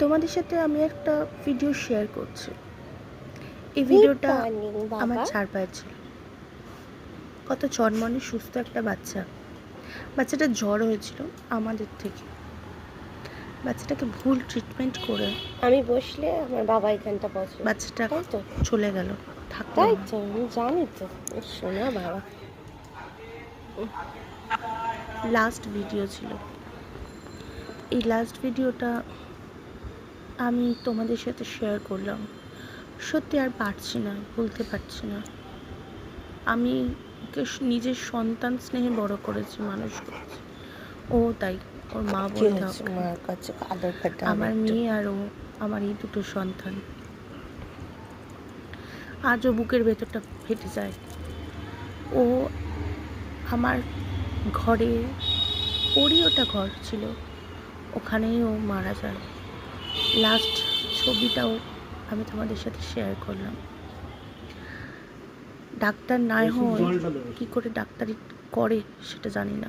তোমাদের সাথে আমি একটা ভিডিও শেয়ার করছি। এই ভিডিওটা আমার চারপায়ে ছিল। কত চনমনে সুস্থ একটা বাচ্চাটা জ্বর হয়েছিল আমাদের থেকে। বাচ্চাটাকে ভুল ট্রিটমেন্ট করে আমি বসলে আমার বাবা এখানটা বসে, বাচ্চাটা তাই তো চলে গেল, থাকলো তাই না। তো আমি জানি তো। শোনা বাবা, লাস্ট ভিডিও ছিল। এই লাস্ট ভিডিওটা আমি তোমাদের সাথে শেয়ার করলাম। সত্যি আর পারছি না, বলতে পারছি না। আমি ওকে নিজের সন্তান স্নেহে বড় করেছি, মানুষ করেছি। ও তাই ওর মা বলতে মার কাছে আদর খাটা আমার মেয়ে আর ও আমার এই দুটো সন্তান। আজও বুকের ভেতরটা ফেটে যায়। ও আমার ঘরে, ওরই ওটা ঘর ছিল, ওখানেই ও মারা যায়। লাস্ট ছবিটাও আমি তোমাদের সাথে শেয়ার করলাম। ডাক্তার নাই হয় কী করে ডাক্তারি করে সেটা জানি না।